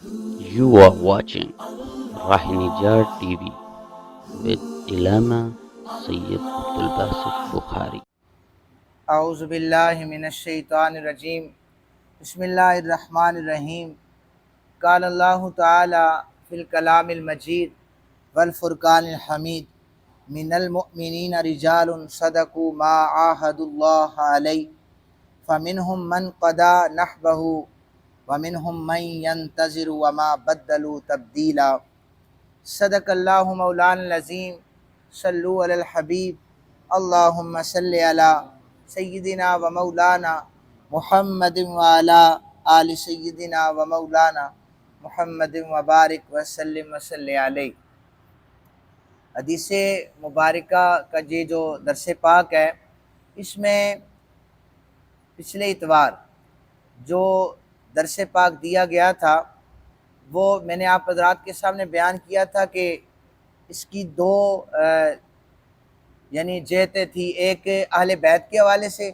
You are watching Rahinijar TV with Ilama Sayyid Abdul Basit Bukhari. اعوذ باللہ من الشیطان الرجیم بسم اللہ الرحمن الرحیم قال اللہ تعالی فی الکلام المجید والفرقان الحمید من المؤمنین رجال صدقوا ما عاہدوا اللہ علیہ فمنہم من قضى نحبہ ومنہم من ینتظر وما بدلوا تبدیلا صدق اللہ مولانا العظیم صلو علی الحبیب اللہم صلی علی سیدنا و مولانا محمد وعلی آل سیدنا و مولانا محمد وبارک وسلم وصلی علیہ۔ حدیث مبارکہ کا یہ جو درس پاک ہے، اس میں پچھلے اتوار جو درس پاک دیا گیا تھا وہ میں نے آپ حضرات کے سامنے بیان کیا تھا کہ اس کی دو یعنی جہتیں تھی، ایک اہل بیت کے حوالے سے،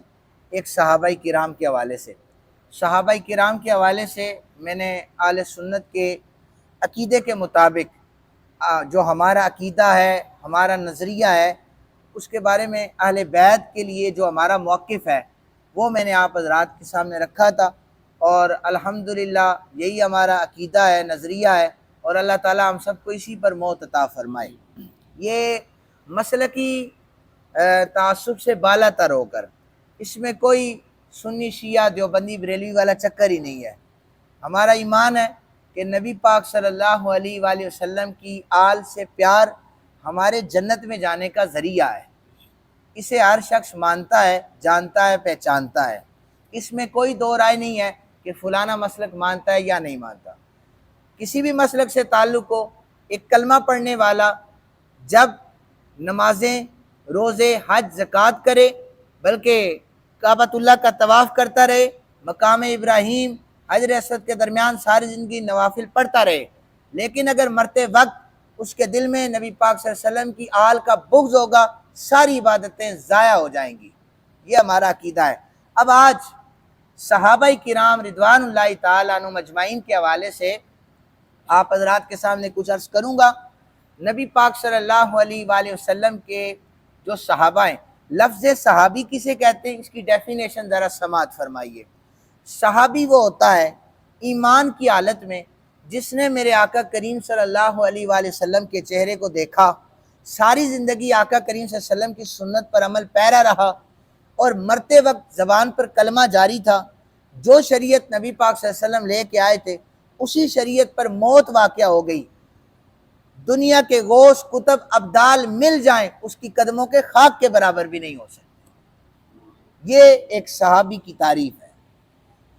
ایک صحابہ کرام کے حوالے سے۔ صحابہ کرام کے حوالے سے میں نے اہل سنت کے عقیدے کے مطابق جو ہمارا عقیدہ ہے، ہمارا نظریہ ہے، اس کے بارے میں اہل بیت کے لیے جو ہمارا موقف ہے وہ میں نے آپ حضرات کے سامنے رکھا تھا، اور الحمدللہ یہی ہمارا عقیدہ ہے، نظریہ ہے، اور اللہ تعالیٰ ہم سب کو اسی پر موت عطا فرمائے۔ یہ مسلکی تعصب سے بالا تر ہو کر، اس میں کوئی سنی شیعہ دیوبندی بریلوی والا چکر ہی نہیں ہے۔ ہمارا ایمان ہے کہ نبی پاک صلی اللہ علیہ وآلہ وسلم کی آل سے پیار ہمارے جنت میں جانے کا ذریعہ ہے۔ اسے ہر شخص مانتا ہے، جانتا ہے، پہچانتا ہے۔ اس میں کوئی دو رائے نہیں ہے کہ فلانا مسلک مانتا ہے یا نہیں مانتا۔ کسی بھی مسلک سے تعلق ہو، ایک کلمہ پڑھنے والا جب نمازیں، روزے، حج، زکوٰۃ کرے، بلکہ کعبۃ اللہ کا طواف کرتا رہے، مقام ابراہیم، حجر اسود کے درمیان ساری زندگی نوافل پڑھتا رہے، لیکن اگر مرتے وقت اس کے دل میں نبی پاک صلی اللہ علیہ وسلم کی آل کا بغض ہوگا، ساری عبادتیں ضائع ہو جائیں گی۔ یہ ہمارا عقیدہ ہے۔ اب آج صحابہ کرام رضوان اللہ تعالیٰ عنہم اجمعین کے حوالے سے آپ حضرات کے سامنے کچھ عرض کروں گا۔ نبی پاک صلی اللہ علیہ وآلہ وسلم کے جو صحابہ ہیں، لفظ صحابی کسے کہتے ہیں، اس کی ڈیفینیشن ذرا سماعت فرمائیے۔ صحابی وہ ہوتا ہے ایمان کی حالت میں جس نے میرے آقا کریم صلی اللہ علیہ وآلہ وسلم کے چہرے کو دیکھا، ساری زندگی آقا کریم صلی اللہ علیہ وسلم کی سنت پر عمل پیرا رہا، اور مرتے وقت زبان پر کلمہ جاری تھا، جو شریعت نبی پاک صلی اللہ علیہ وسلم لے کے آئے تھے اسی شریعت پر موت واقع ہو گئی۔ دنیا کے غوث کتب ابدال مل جائیں اس کی قدموں کے خاک کے برابر بھی نہیں ہو سکتے۔ یہ ایک صحابی کی تعریف ہے۔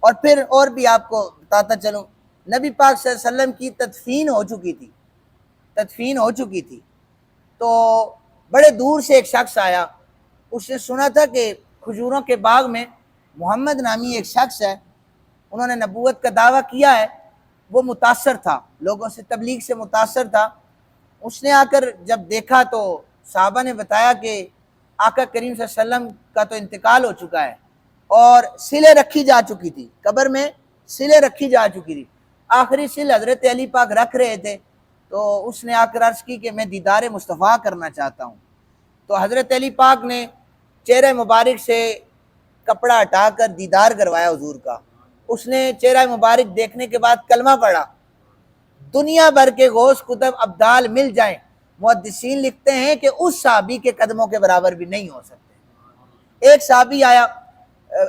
اور پھر اور بھی آپ کو بتاتا چلوں، نبی پاک صلی اللہ علیہ وسلم کی تدفین ہو چکی تھی تو بڑے دور سے ایک شخص آیا، اس نے سنا تھا کہ کھجوروں کے باغ میں محمد نامی ایک شخص ہے، انہوں نے نبوت کا دعویٰ کیا ہے۔ وہ متاثر تھا، لوگوں سے تبلیغ سے متاثر تھا۔ اس نے آ کر جب دیکھا تو صحابہ نے بتایا کہ آقا کریم صلی اللہ علیہ وسلم کا تو انتقال ہو چکا ہے، اور سلے رکھی جا چکی تھی، قبر میں سلے رکھی جا چکی تھی۔ آخری سل حضرت علی پاک رکھ رہے تھے، تو اس نے آ کر عرض کی کہ میں دیدار مصطفیٰ کرنا چاہتا ہوں۔ تو حضرت علی پاک نے چہرہ مبارک سے کپڑا ہٹا کر دیدار کروایا حضور کا۔ اس نے چہرہ مبارک دیکھنے کے بعد کلمہ پڑھا۔ دنیا بھر کے غوث کتب ابدال مل جائیں، محدثین لکھتے ہیں کہ اس صحابی کے قدموں کے برابر بھی نہیں ہو سکتے۔ ایک صحابی آیا،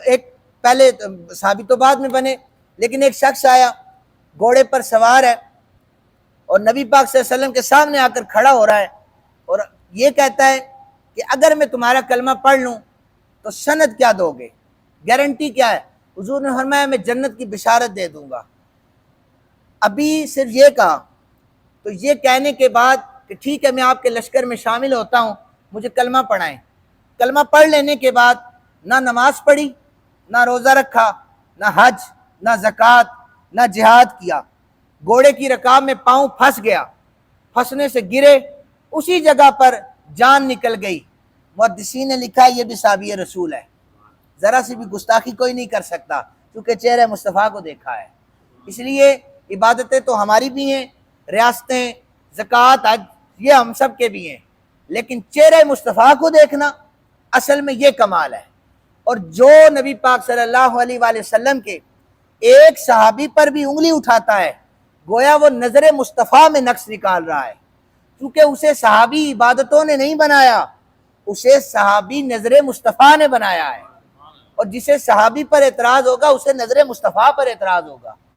ایک پہلے صحابی تو بعد میں بنے، لیکن ایک شخص آیا، گھوڑے پر سوار ہے، اور نبی پاک صلی اللہ علیہ وسلم کے سامنے آ کر کھڑا ہو رہا ہے، اور یہ کہتا ہے کہ اگر میں تمہارا کلمہ پڑھ لوں تو سند کیا دو گے، گارنٹی کیا ہے؟ حضور نے فرمایا میں جنت کی بشارت دے دوں گا۔ ابھی صرف یہ کہا، تو یہ کہنے کے بعد کہ ٹھیک ہے میں آپ کے لشکر میں شامل ہوتا ہوں، مجھے کلمہ پڑھائیں۔ کلمہ پڑھ لینے کے بعد نہ نماز پڑھی، نہ روزہ رکھا، نہ حج، نہ زکوٰۃ، نہ جہاد کیا۔ گھوڑے کی رکاب میں پاؤں پھنس گیا، پھنسنے سے گرے، اسی جگہ پر جان نکل گئی۔ محدثین نے لکھا یہ بھی صحابی رسول ہے، ذرا سی بھی گستاخی کوئی نہیں کر سکتا کیونکہ چہرہ مصطفیٰ کو دیکھا ہے۔ اس لیے عبادتیں تو ہماری بھی ہیں، ریاستیں، زکوٰۃ، حج، یہ ہم سب کے بھی ہیں، لیکن چہرہ مصطفیٰ کو دیکھنا اصل میں یہ کمال ہے۔ اور جو نبی پاک صلی اللہ علیہ وآلہ وسلم کے ایک صحابی پر بھی انگلی اٹھاتا ہے گویا وہ نظر مصطفیٰ میں نقص نکال رہا ہے، کیونکہ اسے صحابی عبادتوں نے نہیں بنایا، اسے صحابی نظر مصطفیٰ نے بنایا ہے، اور جسے صحابی پر اعتراض ہوگا اسے نظر مصطفیٰ پر اعتراض ہوگا۔